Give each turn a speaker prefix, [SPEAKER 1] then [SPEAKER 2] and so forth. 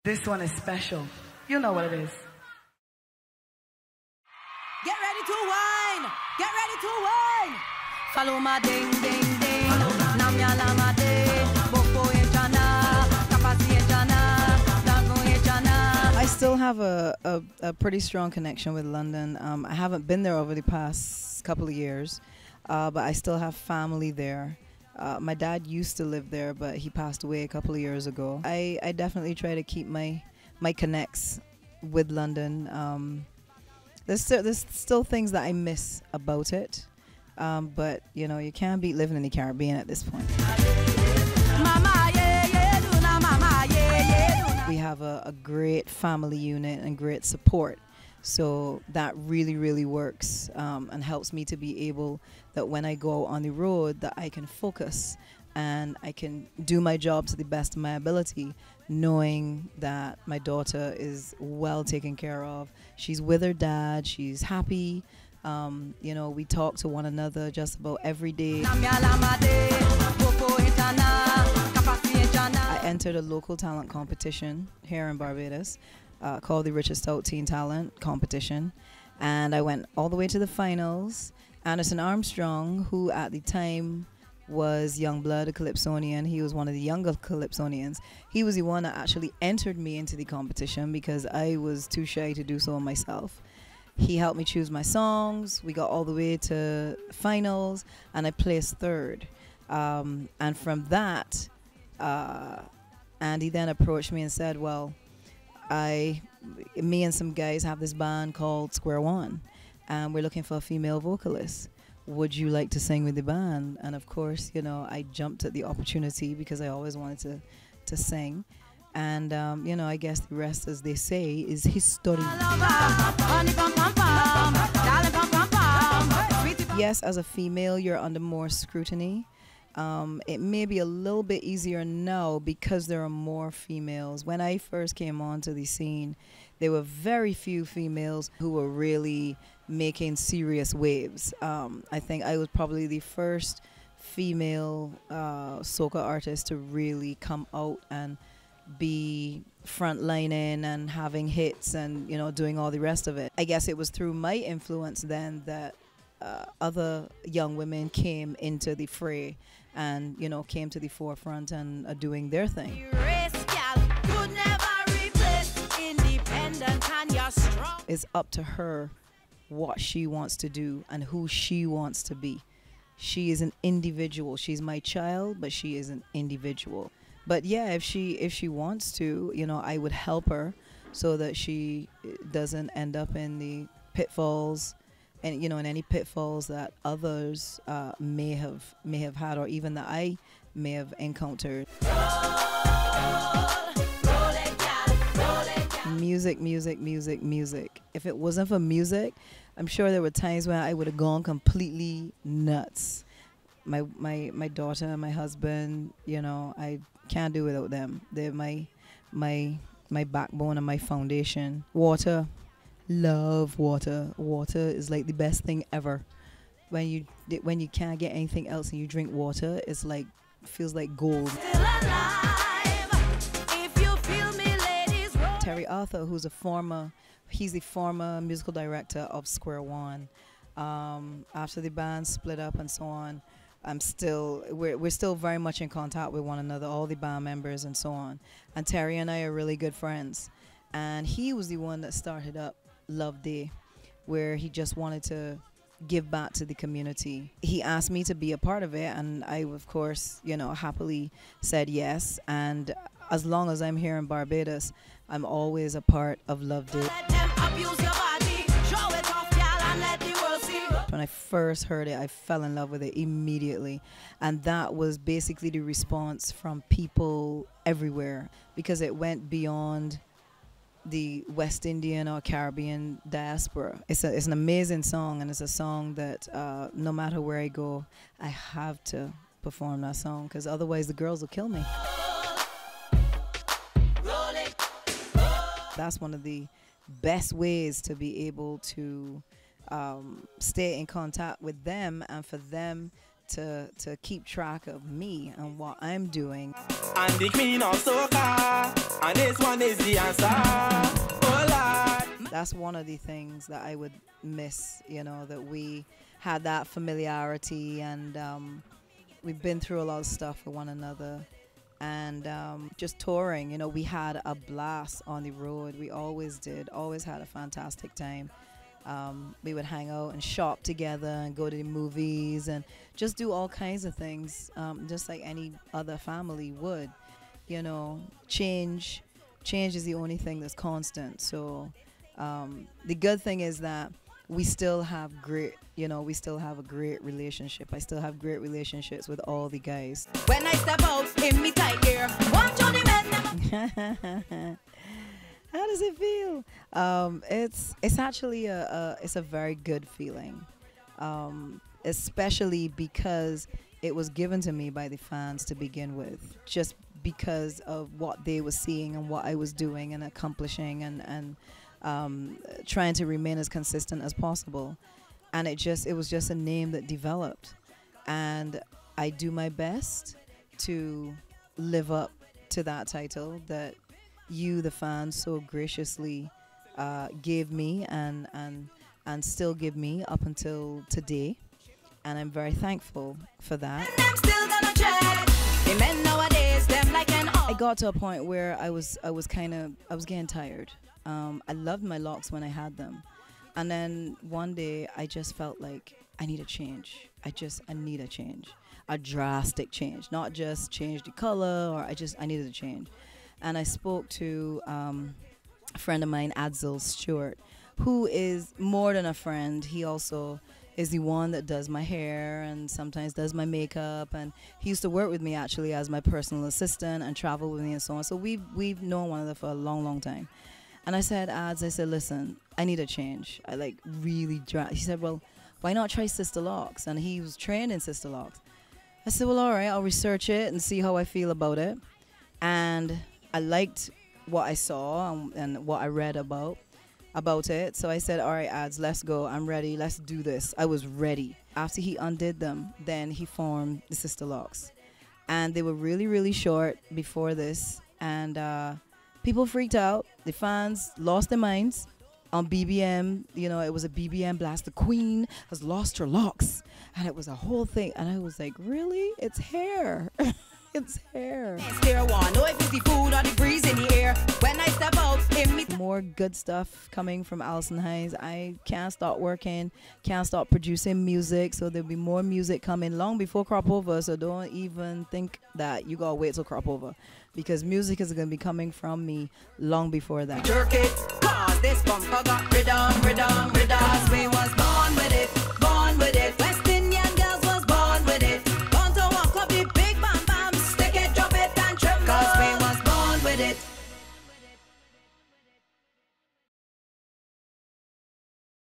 [SPEAKER 1] This one is special. You know what it is.
[SPEAKER 2] Get ready to wine. Get ready to wine. Follow my ding ding ding. Namya lama ding. Boko ejana. Kapasi ejana. Dago ejana.
[SPEAKER 3] I still have a pretty strong connection with London. I haven't been there over the past couple of years, but I still have family there. My dad used to live there, but he passed away a couple of years ago. I definitely try to keep my connects with London. There's still things that I miss about it, but you know, you can't beat living in the Caribbean at this point. We have a great family unit and great support, so that really works and helps me to be able that when I go on the road that I can focus and I can do my job to the best of my ability, knowing that my daughter is well taken care of. She's with her dad, she's happy. You know, we talk to one another just about every day. I entered a local talent competition here in Barbados called the Richest Out Teen Talent Competition, and I went all the way to the finals. Anderson Armstrong, who at the time was young blood, a Calypsonian. He was one of the younger Calypsonians. He was the one that actually entered me into the competition because I was too shy to do so myself. He helped me choose my songs. We got all the way to finals and I placed third. And from that, Andy then approached me and said, well, me and some guys have this band called Square One and we're looking for a female vocalist. Would you like to sing with the band? And of course, you know, I jumped at the opportunity because I always wanted to sing. And, you know, I guess the rest, as they say, is history. Yes, as a female, you're under more scrutiny. It may be a little bit easier now because there are more females. When I first came onto the scene, there were very few females who were really making serious waves. I think I was probably the first female soca artist to really come out and be frontlining and having hits and, you know, doing all the rest of it. I guess it was through my influence then that other young women came into the fray and, you know, came to the forefront and are doing their thing. It's up to her what she wants to do and who she wants to be. She is an individual. She's my child, but she is an individual. But yeah, if she wants to, you know, I would help her so that she doesn't end up in the pitfalls and, you know, in any pitfalls that others may have had, or even that I may have encountered. Music. If it wasn't for music, I'm sure there were times when I would have gone completely nuts. My daughter and my husband, you know, I can't do without them. They're my backbone and my foundation. Water, love water. Water is like the best thing ever. When you can't get anything else and you drink water, it's like, feels like gold. Terry Arthur, who's he's the former musical director of Square One. After the band split up and so on, we're still very much in contact with one another, all the band members and so on. And Terry and I are really good friends. And he was the one that started up Love Day, where he just wanted to give back to the community. He asked me to be a part of it, and I, of course, you know, happily said yes. And as long as I'm here in Barbados, I'm always a part of Love Day. When I first heard it, I fell in love with it immediately. And that was basically the response from people everywhere, because it went beyond the West Indian or Caribbean diaspora. It's an amazing song, and it's a song that no matter where I go, I have to perform that song, because otherwise the girls will kill me. That's one of the best ways to be able to stay in contact with them and for them to keep track of me and what I'm doing.
[SPEAKER 4] and the queen of soca, and this one is the answer. Oh Lord.
[SPEAKER 3] That's one of the things that I would miss, you know, that we had that familiarity, and we've been through a lot of stuff with one another. And just touring, you know, we had a blast on the road. We always did, always had a fantastic time. We would hang out and shop together and go to the movies and just do all kinds of things, just like any other family would. You know, change is the only thing that's constant. So the good thing is that we still have great, you know, we still have a great relationship. I still have great relationships with all the guys.
[SPEAKER 2] When I step out in me tight gear, watch on the men.
[SPEAKER 3] How does it feel? It's actually it's a very good feeling, especially because it was given to me by the fans to begin with, just because of what they were seeing and what I was doing and accomplishing and trying to remain as consistent as possible. And it was just a name that developed, and I do my best to live up to that title that you, the fans, so graciously gave me and still give me up until today, and I'm very thankful for that. I got to a point where I was getting tired. I loved my locks when I had them, and then one day I just felt like I need a change. I need a change, a drastic change, not just change the color, or I needed a change. And I spoke to a friend of mine, Adsel Stewart, who is more than a friend. He also is the one that does my hair and sometimes does my makeup, and he used to work with me actually as my personal assistant and travel with me and so on. So we've known one another for a long time. And I said, Ads, I said, listen, I need a change. I like really dry. He said, well, why not try Sister Locks? And he was trained in Sister Locks. I said, well, all right, I'll research it and see how I feel about it. And I liked what I saw and what I read about it. So I said, all right, Ads, let's go. I'm ready. Let's do this. I was ready. After he undid them, then he formed the Sister Locks. And they were really, really short before this. And people freaked out. The fans lost their minds on BBM. You know, it was a BBM blast. The Queen has lost her locks. And it was a whole thing. And I was like, really? It's hair. It's hair. More good stuff coming from Alison Hinds. I can't stop working, can't stop producing music, so there'll be more music coming long before crop over. So don't even think that you gotta wait till crop over, because music is gonna be coming from me long before that.
[SPEAKER 2] Jerk it, 'cause this bumper got rhythm.